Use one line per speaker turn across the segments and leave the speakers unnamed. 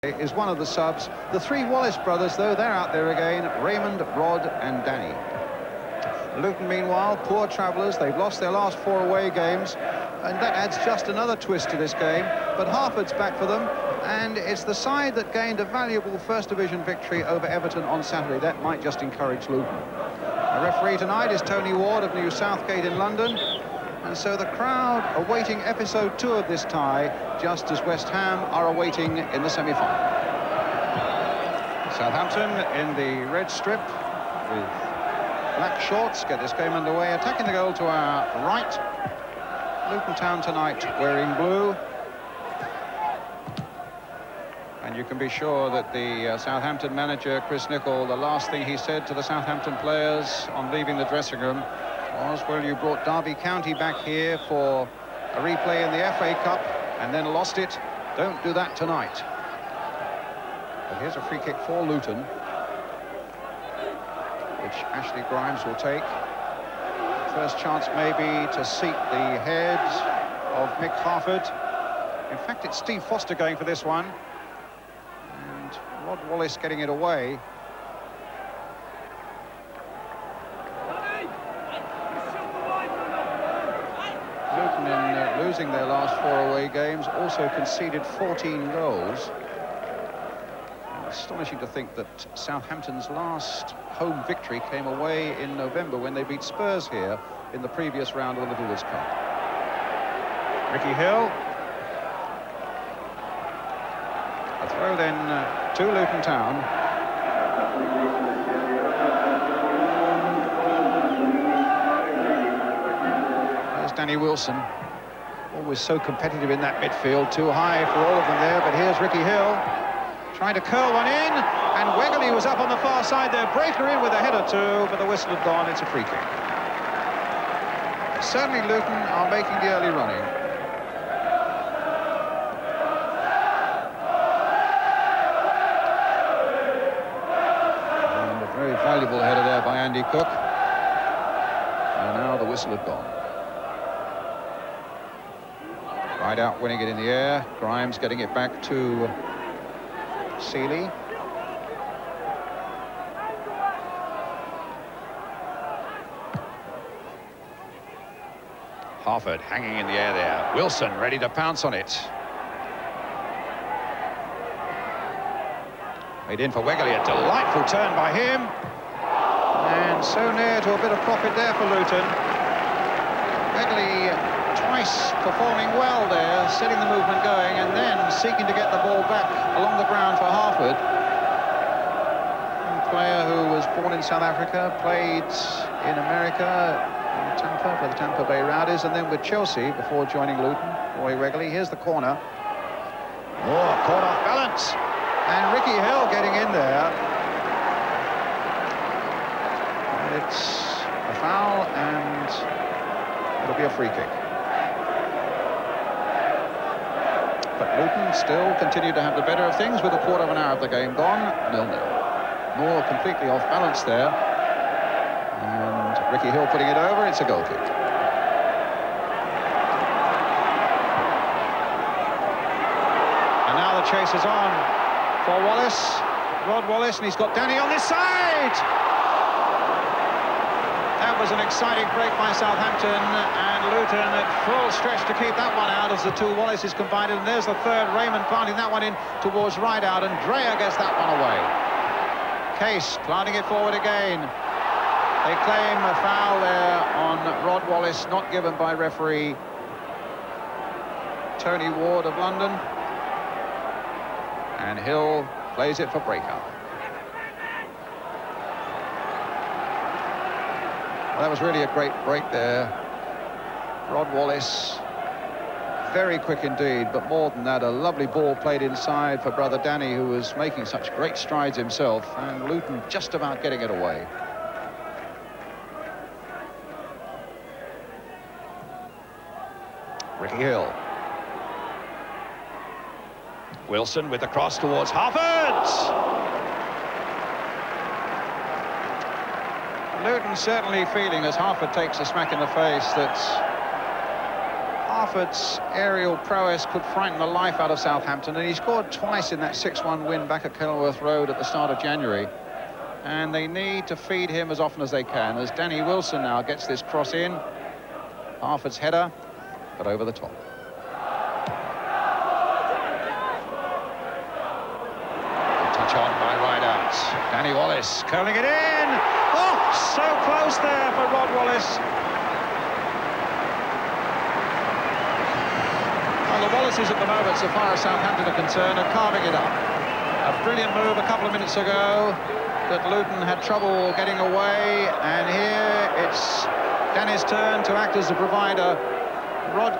Is one of the subs. The three Wallace brothers, though, they're out there again. Raymond, Rod and Danny. Luton, meanwhile, poor travellers. They've lost their last 4 away games, and that adds just another twist to this game. But Harford's back for them, and it's the side that gained a valuable First Division victory over Everton on Saturday. That might just encourage Luton. The referee tonight is Tony Ward of New Southgate in London. And so the crowd awaiting episode 2 of this tie, just as West Ham are awaiting in the semi-final. Southampton in the red strip with black shorts get this game underway, attacking the goal to our right. Luton Town tonight wearing blue. And you can be sure that the Southampton manager, Chris Nicholl, the last thing he said to the Southampton players on leaving the dressing room was, well, you brought Derby County back here for a replay in the FA Cup and then lost it. Don't do that tonight. But here's a free kick for Luton, which Ashley Grimes will take. First chance maybe to seat the head of Mick Harford. In fact, it's Steve Foster going for this one. And Rod Wallace getting it away. Luton, in losing their last 4 away games, also conceded 14 goals. And astonishing to think that Southampton's last home victory came away in November when they beat Spurs here in the previous round of the Littlewoods Cup. Ricky Hill. A throw then to Luton Town. Danny Wilson, always so competitive in that midfield, too high for all of them there, but here's Ricky Hill trying to curl one in, and Wegley was up on the far side there, Breaker in with a header too, but the whistle had gone. It's a free kick. Certainly Luton are making the early running. And a very valuable header there by Andy Cook, and now the whistle had gone. Right out, winning it in the air. Grimes getting it back to Seeley. Harford hanging in the air there. Wilson ready to pounce on it. Made in for Wegley, a delightful turn by him. And so near to a bit of profit there for Luton. Wegley twice performing well there, setting the movement going, and then seeking to get the ball back along the ground for Harford. A player who was born in South Africa, played in America, in Tampa, for the Tampa Bay Rowdies, and then with Chelsea before joining Luton. Roy Wegley, here's the corner. Oh, caught off balance. And Ricky Hill getting in there. It's a foul, and it'll be a free kick. But Luton still continue to have the better of things with a quarter of an hour of the game gone, 0-0. Moore completely off balance there. And Ricky Hill putting it over, it's a goal kick. And now the chase is on for Wallace, Rod Wallace, and he's got Danny on this side! That was an exciting break by Southampton, and Luton at full stretch to keep that one out as the two Wallaces combined. And there's the third, Raymond planting that one in towards right out, and Dreyer gets that one away. Case planting it forward again. They claim a foul there on Rod Wallace, not given by referee Tony Ward of London. And Hill plays it for breakout. That was really a great break there. Rod Wallace, very quick indeed, but more than that, a lovely ball played inside for brother Danny, who was making such great strides himself, and Luton just about getting it away. Ricky Hill. Wilson with the cross towards Harford! Luton certainly feeling, as Harford takes a smack in the face, that half Harford's aerial prowess could frighten the life out of Southampton, and he scored twice in that 6-1 win back at Kenilworth Road at the start of January. And they need to feed him as often as they can, as Danny Wilson now gets this cross in. Harford's header, but over the top. Touch on by Rideout. Danny Wallace curling it in. Oh, so close there for Rod Wallace. Well, the Wallaces at the moment, so far as Southampton are concerned, are carving it up. A brilliant move a couple of minutes ago that Luton had trouble getting away, and here it's Danny's turn to act as the provider. Rod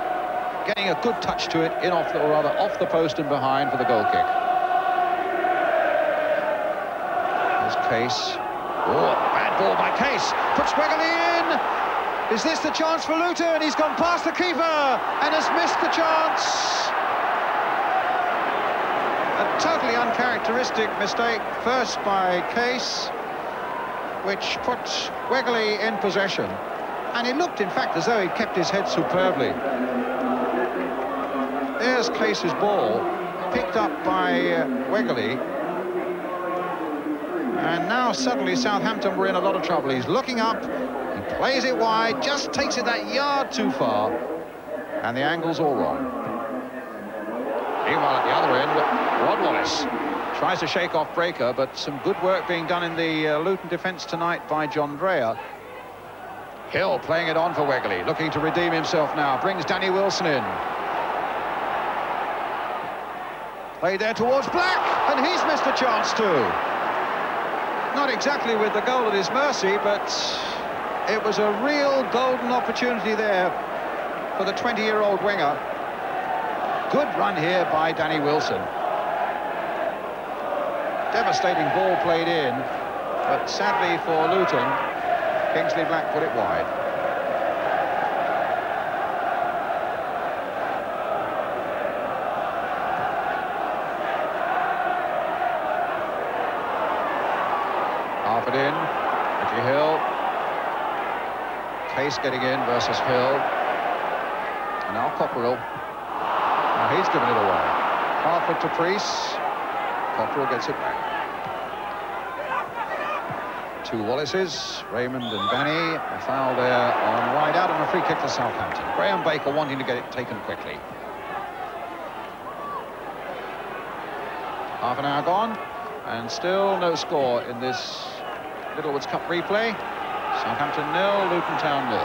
getting a good touch to it, off the post and behind for the goal kick. There's Case. Oh, bad ball by Case. Puts Wegley in. Is this the chance for Luton? He's gone past the keeper and has missed the chance. A totally uncharacteristic mistake, first by Case, which put Wegley in possession. And it looked, in fact, as though he'd kept his head superbly. There's Case's ball, picked up by Wegley. And now suddenly Southampton were in a lot of trouble. He's looking up, he plays it wide, just takes it that yard too far. And the angle's all wrong. Meanwhile, at the other end, Rod Wallace tries to shake off Breaker, but some good work being done in the Luton defence tonight by John Dreyer. Hill playing it on for Wegley, looking to redeem himself now, brings Danny Wilson in. Played there towards Black, and he's missed a chance too. Not exactly with the goal at his mercy, but it was a real golden opportunity there for the 20-year-old winger. Good run here by Danny Wilson. Devastating ball played in, but sadly for Luton, Kingsley Black put it wide. Harford in, Ricky Hill. Case getting in versus Hill. And now Cockerell. Now he's given it away. Harford to Priest. Cockerell gets it back. Two Wallaces, Raymond and Danny. A foul there on Rideout and a free kick to Southampton. Graham Baker wanting to get it taken quickly. Half an hour gone, and still no score in this Littlewoods Cup replay. Southampton 0, Luton Town 0.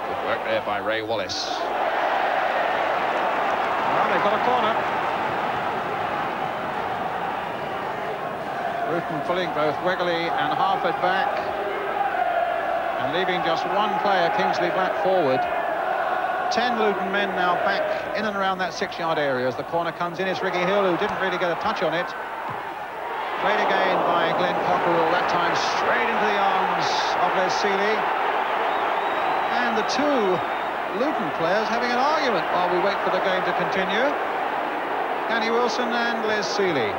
Good work there by Ray Wallace. Well, they've got a corner. Luton pulling both Wegley and Harford back and leaving just one player, Kingsley Black, forward. 10 Luton men now back in and around that 6-yard area as the corner comes in. It's Ricky Hill, who didn't really get a touch on it. Played again by Glenn Cockerell, that time straight into the arms of Les Seeley. And the two Luton players having an argument while we wait for the game to continue. Danny Wilson and Les Seeley.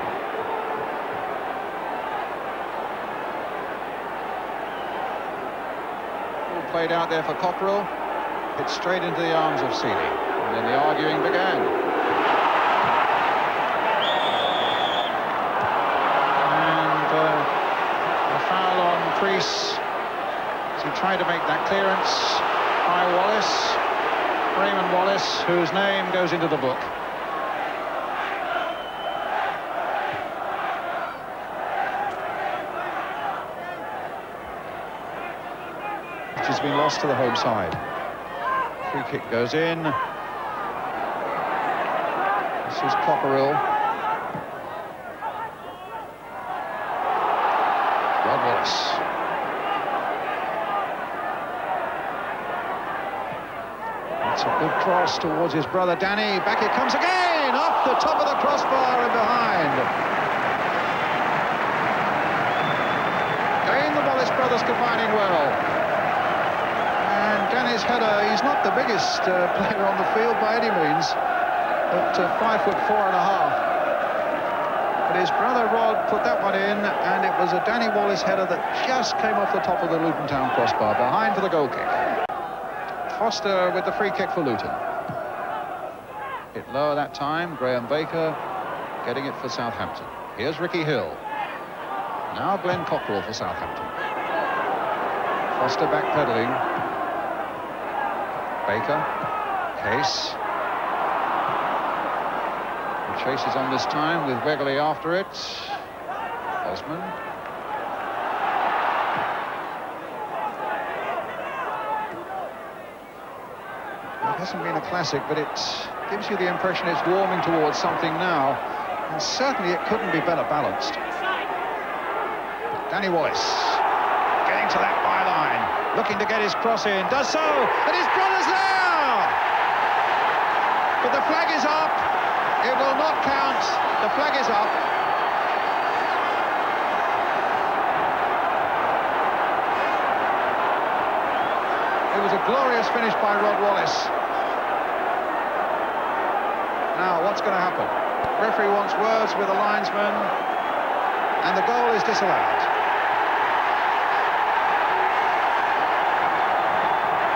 Played out there for Cockerell, hit straight into the arms of Seeley, and then the arguing began. And a foul on Priest as he tried to make that clearance by Wallace, Raymond Wallace, whose name goes into the book. Has been lost to the home side. Free kick goes in. This is Cockerell. Rod Wallace. That's a good cross towards his brother Danny. Back it comes again, off the top of the crossbar and behind. Again, the Wallace brothers combining well. Danny's header, he's not the biggest player on the field by any means, at 5'4½". But his brother Rod put that one in, and it was a Danny Wallace header that just came off the top of the Luton Town crossbar, behind for the goal kick. Foster with the free kick for Luton. Hit lower that time, Graham Baker getting it for Southampton. Here's Ricky Hill. Now Glenn Cockrell for Southampton. Foster backpedaling. Baker. Case. The chase is on this time with Wegley after it. Osman. It hasn't been a classic, but it gives you the impression it's warming towards something now. And certainly it couldn't be better balanced. Danny Wallace getting to that byline, looking to get his cross in, does so, and his brother's there! But the flag is up, it will not count, the flag is up. It was a glorious finish by Rod Wallace. Now, what's going to happen? Referee wants words with the linesman, and the goal is disallowed.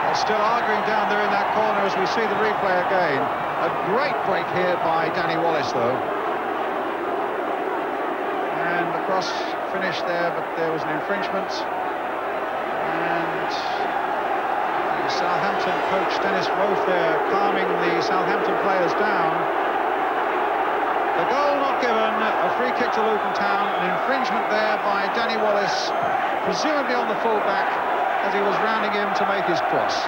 They're still arguing down there in that corner as we see the replay again. A great break here by Danny Wallace, though. And the cross finished there, but there was an infringement. And the Southampton coach, Dennis Rofe, there, calming the Southampton players down. The goal not given, a free kick to Luton Town, an infringement there by Danny Wallace, presumably on the full-back, as he was rounding him to make his cross.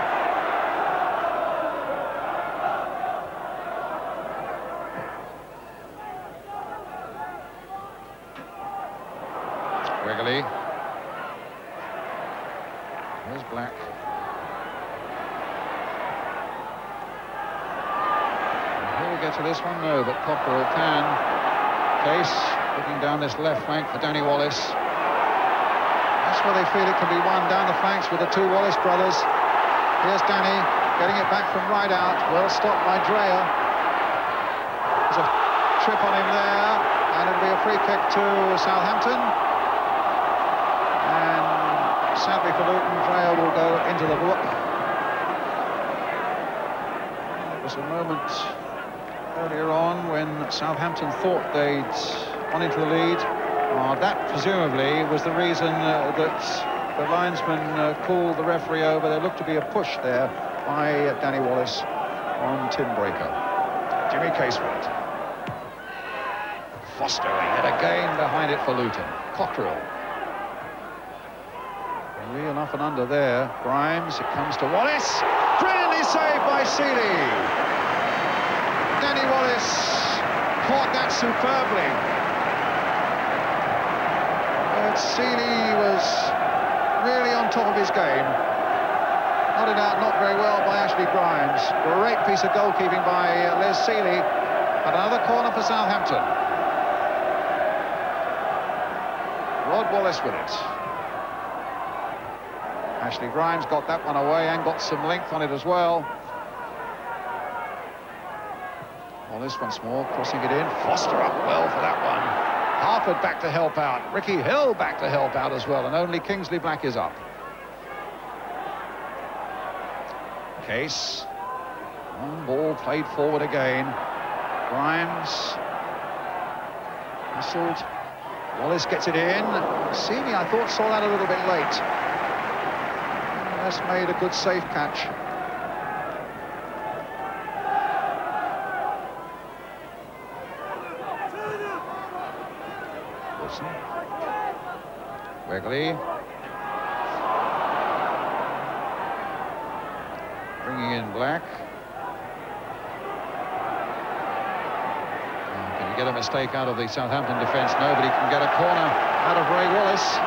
Wegley. There's Black. Will we get to this one? No, but Cockrell can. Case looking down this left flank for Danny Wallace. That's where they feel it can be won, down the flanks with the two Wallace brothers. Here's Danny getting it back from right out. Well stopped by Dreyer. There's a trip on him there, and it'll be a free kick to Southampton. And sadly for Luton, Dreyer will go into the book. It was a moment earlier on when Southampton thought they'd gone into the lead. That presumably was the reason that the linesman called the referee over. There looked to be a push there by Danny Wallace on Tim Breaker. Jimmy Caseward. Foster yet again behind it for Luton. Cockrell. Real up and under there. Grimes, it comes to Wallace. Brilliantly saved by Seeley. Danny Wallace caught that superbly. But Seeley was really on top of his game. Nodded out not very well by Ashley Grimes. Great piece of goalkeeping by Les Seeley. But another corner for Southampton. Rod Wallace with it. Ashley Grimes got that one away and got some length on it as well. Wallace once more, crossing it in. Foster up well for that one. Harford back to help out. Ricky Hill back to help out as well, and only Kingsley Black is up. Case. Long ball played forward again. Grimes. Hustled. Wallace gets it in. Seeley, I thought, saw that a little bit late. That's made a good safe catch. Wilson. Wegley. Bringing in Black. Can you get a mistake out of the Southampton defence? Nobody can get a corner out of Ray Wallace.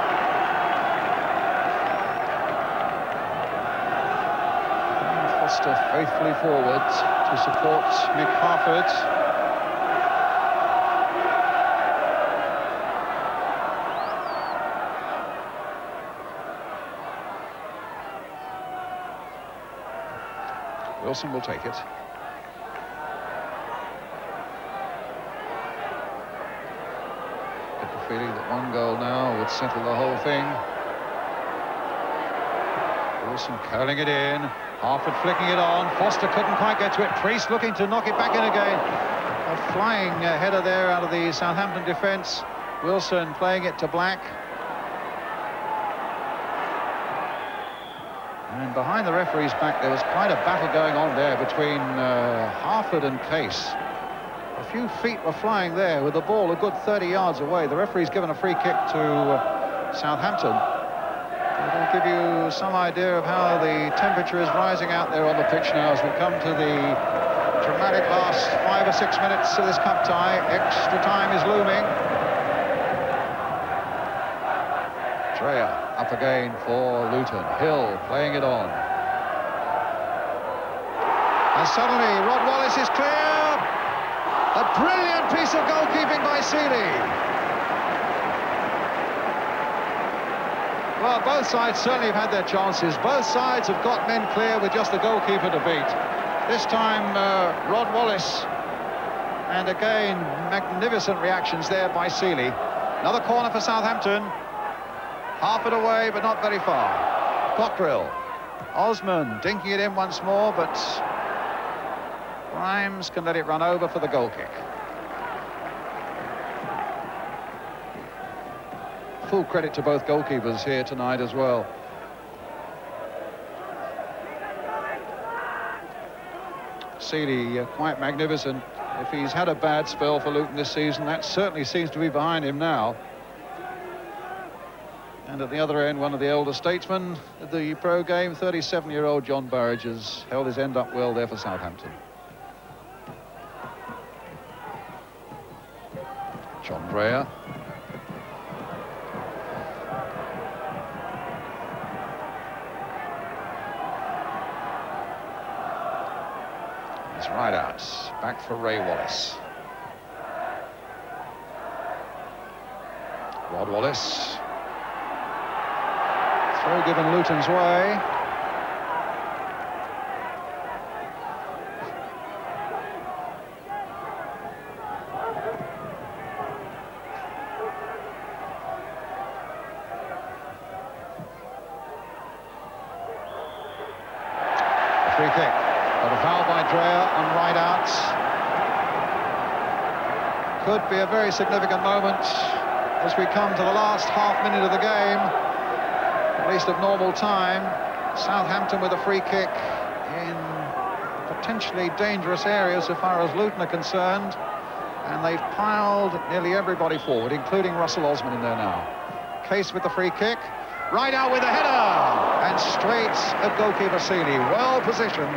Foster faithfully forward to support Mick Harford. Wilson will take it. Get the feeling that one goal now would settle the whole thing. Wilson curling it in. Harford flicking it on. Foster couldn't quite get to it. Priest looking to knock it back in again. A flying header there out of the Southampton defence. Wilson playing it to Black. And behind the referee's back, there was quite a battle going on there between Harford and Case. A few feet were flying there with the ball a good 30 yards away. The referee's given a free kick to Southampton. It'll give you some idea of how the temperature is rising out there on the pitch now as we come to the dramatic last 5 or 6 minutes of this cup tie. Extra time is looming. Dreyer up again for Luton. Hill playing it on. And suddenly Rod Wallace is clear. A brilliant piece of goalkeeping by Seeley. Well, both sides certainly have had their chances. Both sides have got men clear with just the goalkeeper to beat. This time, Rod Wallace. And again, magnificent reactions there by Seeley. Another corner for Southampton. Harford away, but not very far. Cockrell. Osman dinking it in once more, but Grimes can let it run over for the goal kick. Full credit to both goalkeepers here tonight as well. Seeley, quite magnificent. If he's had a bad spell for Luton this season, that certainly seems to be behind him now. And at the other end, one of the elder statesmen of the pro game, 37-year-old John Burridge, has held his end up well there for Southampton. John Dreyer. He's right out. Back for Ray Wallace. Rod Wallace. Throw given Luton's way. A free kick. Got a foul by Dreyer on right out. Could be a very significant moment as we come to the last half minute of the game. At least of normal time. Southampton with a free kick in potentially dangerous areas so far as Luton are concerned, and they've piled nearly everybody forward, including Russell Osman in there now. Case with the free kick, right out with a header, and straight at goalkeeper Seeley, well positioned.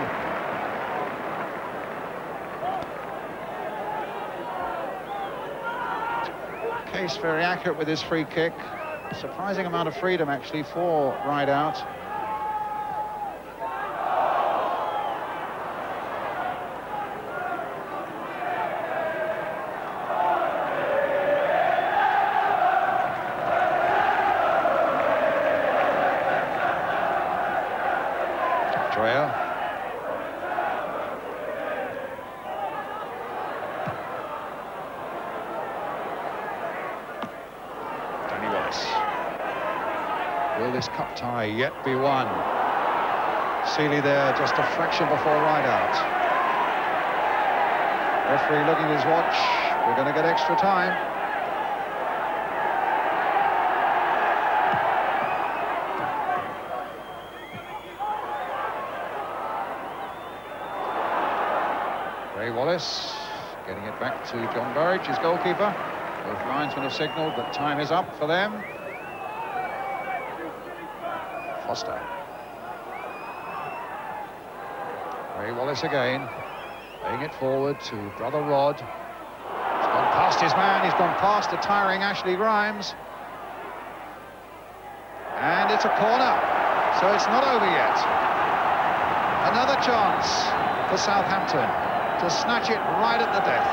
Case very accurate with his free kick. Surprising amount of freedom, actually, for Rideout. Dreyer. Will this cup tie yet be won? Seeley there just a fraction before Rideout. Referee looking at his watch. We're going to get extra time. Ray Wallace getting it back to John Burridge, his goalkeeper. Both linesmen have signalled that time is up for them. Foster. Ray Wallace again, laying it forward to brother Rod. He's gone past his man, he's gone past the tiring Ashley Grimes. And it's a corner, so it's not over yet. Another chance for Southampton to snatch it right at the death.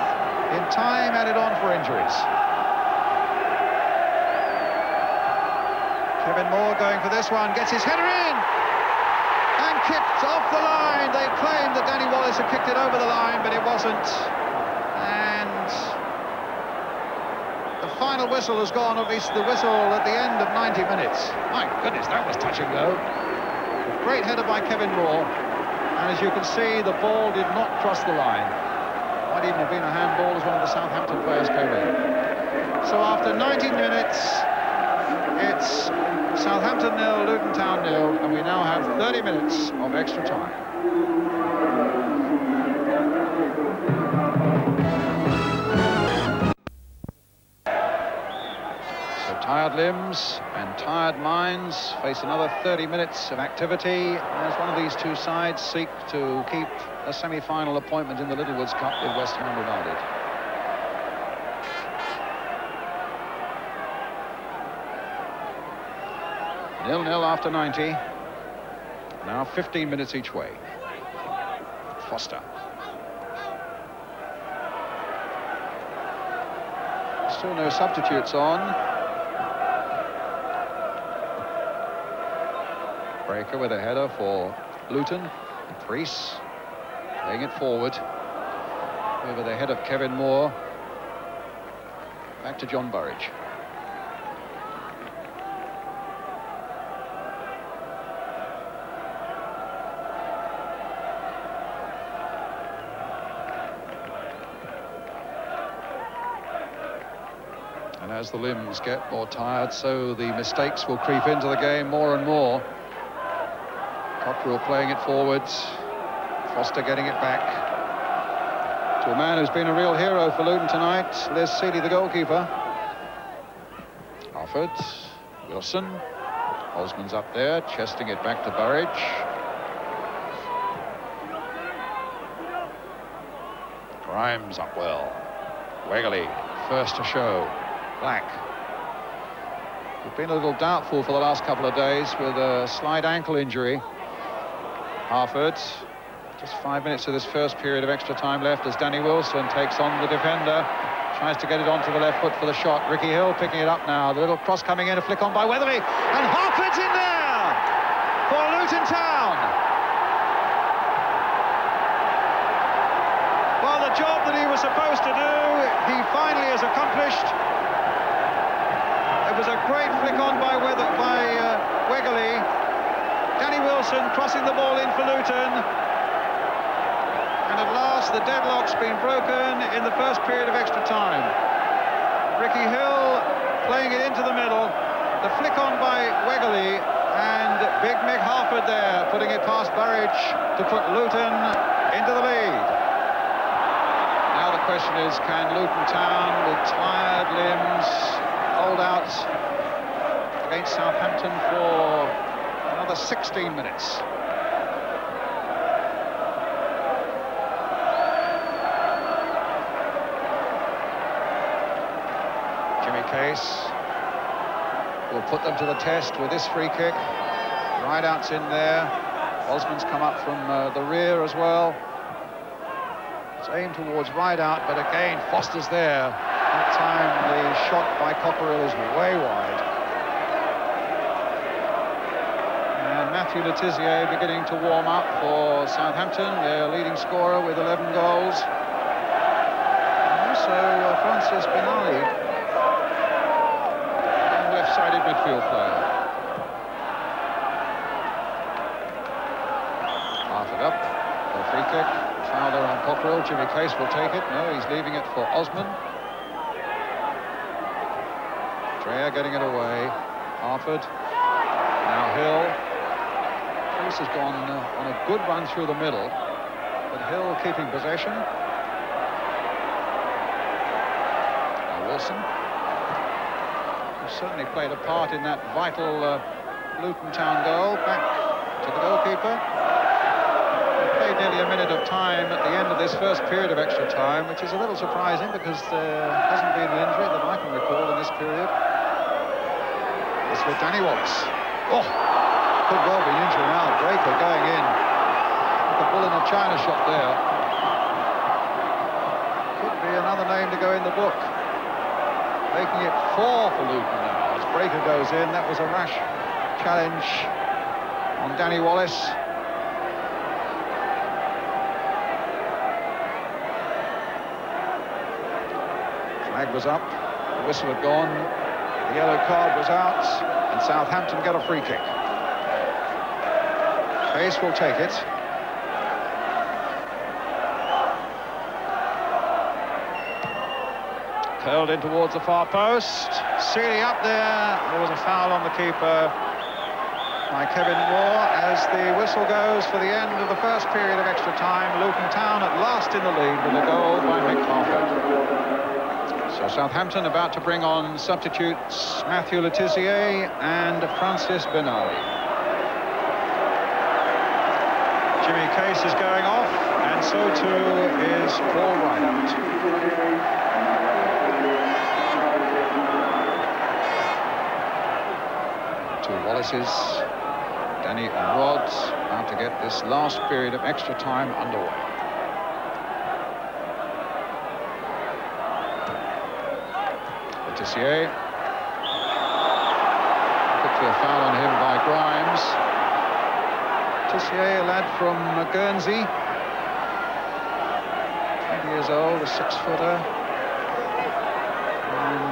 In time added on for injuries. Kevin Moore going for this one, gets his header in! And kicked off the line. They claimed that Danny Wallace had kicked it over the line, but it wasn't. And the final whistle has gone, at least the whistle at the end of 90 minutes. My goodness, that was touch and go. Great header by Kevin Moore. And as you can see, the ball did not cross the line. Might even have been a handball as one of the Southampton players came in. So after 90 minutes, it's Southampton 0, Luton Town 0, and we now have 30 minutes of extra time. So tired limbs and tired minds face another 30 minutes of activity as one of these two sides seek to keep a semi-final appointment in the Littlewoods Cup with West Ham United. Nil-nil after 90. Now 15 minutes each way. Foster. Still no substitutes on. Breaker with a header for Luton. Priest laying it forward. Over the head of Kevin Moore. Back to John Burridge. And as the limbs get more tired, so the mistakes will creep into the game more and more. Cockerell playing it forwards. Foster getting it back to a man who's been a real hero for Luton tonight, Les Seeley, the goalkeeper. Harford, Wilson. Osman's up there, chesting it back to Burridge. Grimes up well. Wegley, first to show. Black. We've been a little doubtful for the last couple of days with a slight ankle injury. Harford, just 5 minutes of this first period of extra time left as Danny Wilson takes on the defender, tries to get it onto the left foot for the shot. Ricky Hill picking it up now, the little cross coming in, a flick on by Weatherly, and Harford's in there for Luton Town. Well, the job that he was supposed to do, he finally has accomplished. It was a great flick on by Wegley. Danny Wilson crossing the ball in for Luton. And at last the deadlock's been broken in the first period of extra time. Ricky Hill playing it into the middle. The flick on by Wegley, and Big Mick Harford there putting it past Burridge to put Luton into the lead. Now the question is, can Luton Town with tired limbs hold out against Southampton for another 16 minutes? Jimmy Case will put them to the test with this free kick. Rideout's in there. Osman's come up from the rear as well. It's aimed towards Rideout, but again Foster's there. That time the shot by Cockerell is way wide. And Matthew Letizia beginning to warm up for Southampton, their leading scorer with 11 goals. And also Francis Benali, a left-sided midfield player. Harford up for a free kick. Foul there on Cockerell. Jimmy Case will take it. No, he's leaving it for Osman. Dreyer getting it away. Harford. Now Hill. Case has gone on a good run through the middle, but Hill keeping possession. Now Wilson, who certainly played a part in that vital Luton Town goal. Back to the goalkeeper. Played nearly a minute of time at the end of this first period of extra time, which is a little surprising because there hasn't been an injury that I can recall in this period. It's with Danny Wallace. Oh, could well be an injury now. Breaker going in. Like a bull in a china shop there. Could be another name to go in the book. Making it 4 for Luton now. As Breaker goes in, that was a rash challenge on Danny Wallace. Flag was up, the whistle had gone, the yellow card was out, and Southampton get a free kick. Pace will take it. Curled in towards the far post. Seeley up there. There was a foul on the keeper by Kevin Moore as the whistle goes for the end of the first period of extra time. Luton Town at last in the lead with a goal by Mick Harford. So Southampton about to bring on substitutes Matthew Le Tissier and Francis Benali. Jimmy Case is going off, and so too is Paul Reinhardt. Two Wallaces, Danny and Rod, about to get this last period of extra time underway. Letitia. Quickly a foul on him by Grimes. Letitia, a lad from Guernsey. 20 years old, a 6-footer.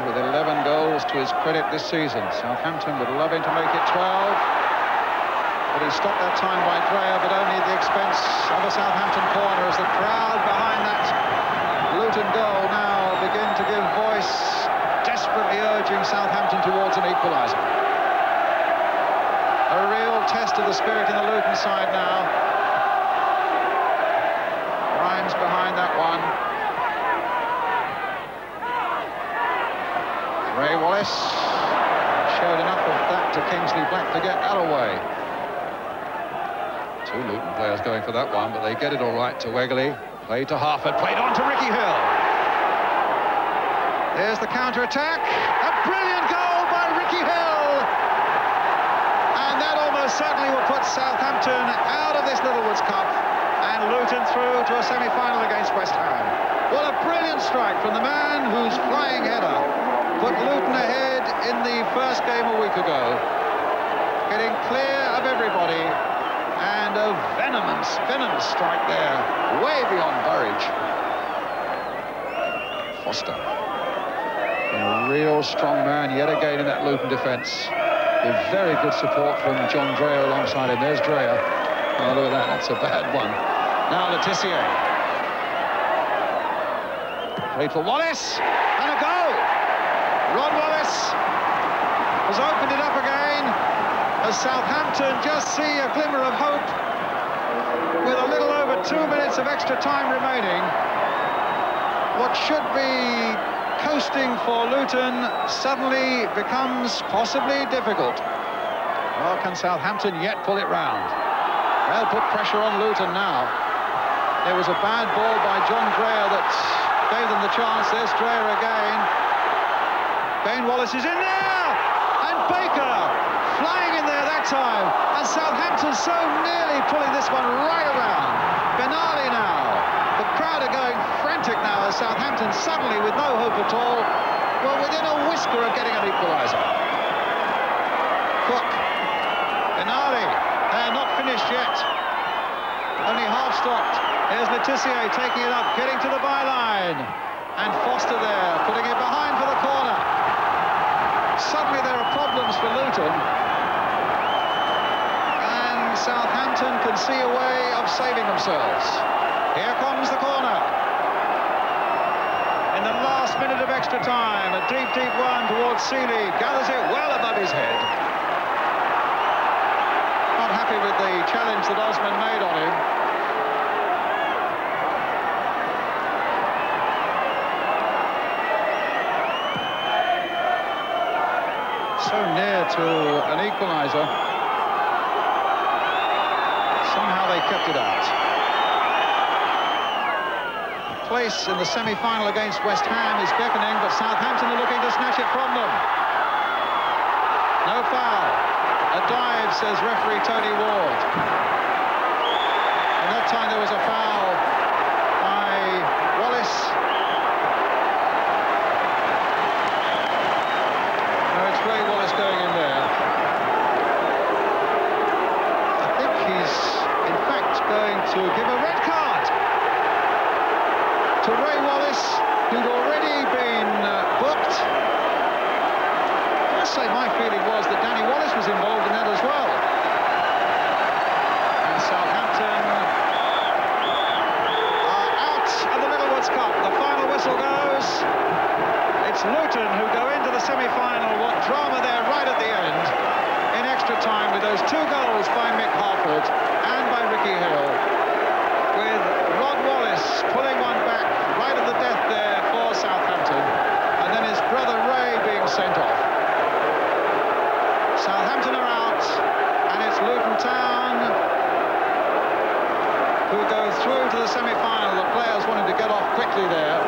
With 11 goals to his credit this season. Southampton would love him to make it 12. But he stopped that time by Dreyer, but only at the expense of a Southampton corner as the crowd behind that Luton goal now begin to give voice, desperately urging Southampton towards an equaliser. A real test of the spirit in the Luton side now. Grimes behind that one. Ray Wallace showed enough of that to Kingsley Black to get that away. Two Luton players going for that one, but they get it all right to Wegley. Played to Harford, played on to Ricky Hill. There's the counter-attack. A brilliant goal by Ricky Hill. And that almost certainly will put Southampton out of this Littlewoods Cup and Luton through to a semi-final against West Ham. What a brilliant strike from the man whose flying header put Luton ahead in the first game a week ago. Getting clear of everybody, and a venomous strike there, way beyond Burridge. Foster, a real strong man yet again in that Luton defence, with very good support from John Dreyer alongside him. There's Dreyer. Oh, look at that, that's a bad one. Now Le Tissier. Played for Wallace, and a goal! Rod Wallace has opened it up again as Southampton just see a glimmer of hope with a little over 2 minutes of extra time remaining. What should be coasting for Luton suddenly becomes possibly difficult. Well, can Southampton yet pull it round? They'll put pressure on Luton now. There was a bad ball by John Dreyer that gave them the chance. There's Dreyer again. Bain Wallace is in there, and Baker flying in there that time, and Southampton so nearly pulling this one right around. Benali now. The crowd are going frantic now as Southampton suddenly, with no hope at all, were within a whisker of getting an equaliser. Cook, Benali, they're not finished yet. Only half stopped. Here's Le Tissier taking it up, getting to the byline, and Foster there, putting it behind for the corner. Suddenly there are problems for Luton, and Southampton can see a way of saving themselves. Here comes the corner. In the last minute of extra time, a deep one towards Seeley, gathers it well above his head. Not happy with the challenge that Osman made on him. So near to an equaliser. Somehow they kept it out. Place in the semi-final against West Ham is beckoning, but Southampton are looking to snatch it from them. No foul. A dive, says referee Tony Ward. And that time there was a foul by Wallace. Ray Wallace going in there. I think he's in fact going to give a red card to Ray Wallace, who'd already been Well, my feeling was that Danny Wallace was involved in that as well. And Southampton are out of the Littlewoods Cup. The final whistle goes. It's Luton who go into the semi-final. What drama there right at the end. In extra time with those 2 goals by Mick Harford and by Ricky Hill. With Rod Wallace pulling one back right at the death there for Southampton. And then his brother Ray being sent off. Southampton are out, and it's Luton Town who go through to the semi-final. The players wanted to get off quickly there.